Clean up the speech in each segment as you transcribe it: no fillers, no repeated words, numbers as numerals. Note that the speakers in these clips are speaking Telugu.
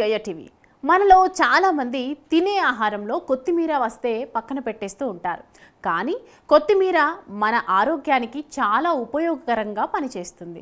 Yo-yo TV. మనలో చాలా మంది తినే ఆహారంలో కొత్తిమీర వస్తే పక్కన పెట్టేస్తూ ఉంటారు. కానీ కొత్తిమీర మన ఆరోగ్యానికి చాలా ఉపయోగకరంగా పనిచేస్తుంది.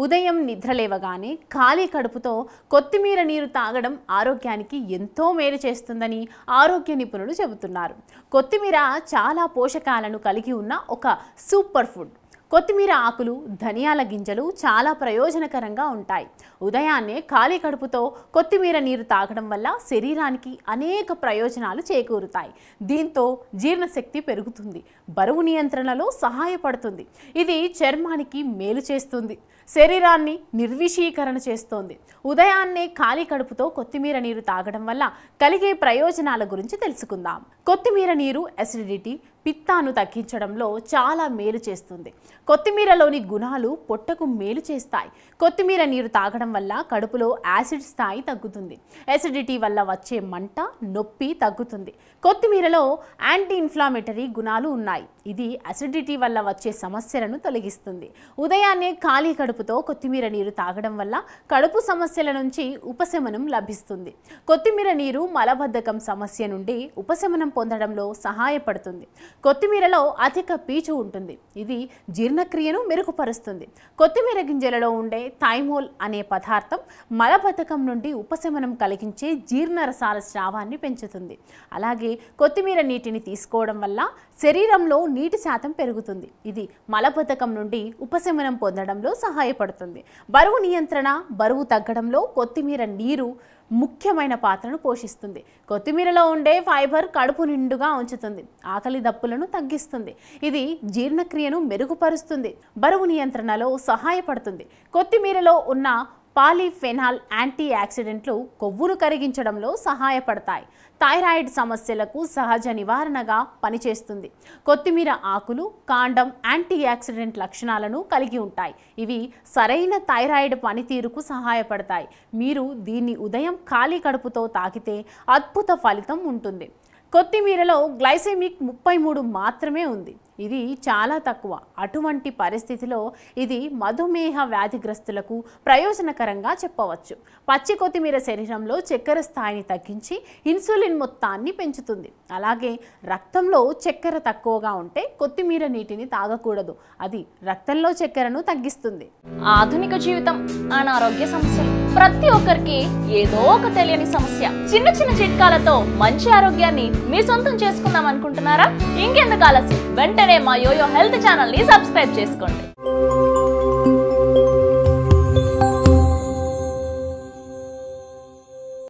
ఉదయం నిద్రలేవగానే ఖాళీ కడుపుతో కొత్తిమీర నీరు తాగడం ఆరోగ్యానికి ఎంతో మేలు చేస్తుందని ఆరోగ్య నిపుణులు చెబుతున్నారు. కొత్తిమీర చాలా పోషకాలను కలిగి ఉన్న ఒక సూపర్ ఫుడ్. కొత్తిమీర ఆకులు, ధనియాల గింజలు చాలా ప్రయోజనకరంగా ఉంటాయి. ఉదయాన్నే ఖాళీ కడుపుతో కొత్తిమీర నీరు తాగడం వల్ల శరీరానికి అనేక ప్రయోజనాలు చేకూరుతాయి. దీంతో జీర్ణశక్తి పెరుగుతుంది, బరువు నియంత్రణలో సహాయపడుతుంది. ఇది చర్మానికి మేలు చేస్తుంది, శరీరాన్ని నిర్విషీకరణ చేస్తుంది. ఉదయాన్నే ఖాళీ కడుపుతో కొత్తిమీర నీరు తాగడం వల్ల కలిగే ప్రయోజనాల గురించి తెలుసుకుందాం. కొత్తిమీర నీరు అసిడిటీ, పిత్తాను తగ్గించడంలో చాలా మేలు చేస్తుంది. కొత్తిమీరలోని గుణాలు పొట్టకు మేలు చేస్తాయి. కొత్తిమీర నీరు తాగడం వల్ల కడుపులో యాసిడ్ స్థాయి తగ్గుతుంది. అసిడిటీ వల్ల వచ్చే మంట, నొప్పి తగ్గుతుంది. కొత్తిమీరలో యాంటీ ఇన్ఫ్లామేటరీ గుణాలు ఉన్నాయి. ఇది అసిడిటీ వల్ల వచ్చే సమస్యలను తొలగిస్తుంది. ఉదయాన్నే ఖాళీ కడుపుతో కొత్తిమీర నీరు తాగడం వల్ల కడుపు సమస్యల నుంచి ఉపశమనం లభిస్తుంది. కొత్తిమీర నీరు మలబద్ధకం సమస్య నుండి ఉపశమనం పొందడంలో సహాయపడుతుంది. కొత్తిమీరలో అధిక పీచు ఉంటుంది. ఇది జీర్ణక్రియను మెరుగుపరుస్తుంది. కొత్తిమీర గింజలలో ఉండే థైమోల్ అనే పదార్థం మలబద్ధకం నుండి ఉపశమనం కలిగించే జీర్ణరసాల స్రావాన్ని పెంచుతుంది. అలాగే కొత్తిమీర నీటిని తీసుకోవడం వల్ల శరీరంలో నీటి శాతం పెరుగుతుంది. ఇది మలబద్ధకం నుండి ఉపశమనం పొందడంలో సహాయపడుతుంది. బరువు నియంత్రణ, బరువు తగ్గడంలో కొత్తిమీర నీరు ముఖ్యమైన పాత్రను పోషిస్తుంది. కొత్తిమీరలో ఉండే ఫైబర్ కడుపు నిండుగా ఉంచుతుంది, ఆకలి దప్పులను తగ్గిస్తుంది. ఇది జీర్ణక్రియను మెరుగుపరుస్తుంది, బరువు నియంత్రణలో సహాయపడుతుంది. కొత్తిమీరలో ఉన్న పాలిఫెనాల్ యాంటీ ఆక్సిడెంట్లు కొవ్వును కరిగించడంలో సహాయపడతాయి. థైరాయిడ్ సమస్యలకు సహజ నివారణగా పనిచేస్తుంది. కొత్తిమీర ఆకులు, కాండం యాంటీ ఆక్సిడెంట్ లక్షణాలను కలిగి ఉంటాయి. ఇవి సరైన థైరాయిడ్ పనితీరుకు సహాయపడతాయి. మీరు దీన్ని ఉదయం ఖాళీ కడుపుతో తాగితే అద్భుత ఫలితం ఉంటుంది. కొత్తిమీరలో గ్లైసెమిక్ 33 మాత్రమే ఉంది. ఇది చాలా తక్కువ. అటువంటి పరిస్థితిలో ఇది మధుమేహ వ్యాధిగ్రస్తులకు ప్రయోజనకరంగా చెప్పవచ్చు. పచ్చి కొత్తిమీర శరీరంలో చక్కెర స్థాయిని తగ్గించి ఇన్సులిన్ మొత్తాన్ని పెంచుతుంది. అలాగే రక్తంలో చక్కెర తక్కువగా ఉంటే కొత్తిమీర నీటిని తాగకూడదు, అది రక్తంలో చక్కెరను తగ్గిస్తుంది. ఆధునిక జీవితం, అనారోగ్య సమస్యలు ప్రతి ఒక్కరికి ఏదో ఒక తెలియని సమస్య. చిన్న చిన్న చిట్కాలతో మంచి ఆరోగ్యాన్ని మీ సొంతం చేసుకుందాం అనుకుంటున్నారా? ఇంకెందుకు ఆలస్యం, వెంటనే మా యోయో హెల్త్ ఛానల్ ని సబ్స్క్రైబ్ చేసుకోండి.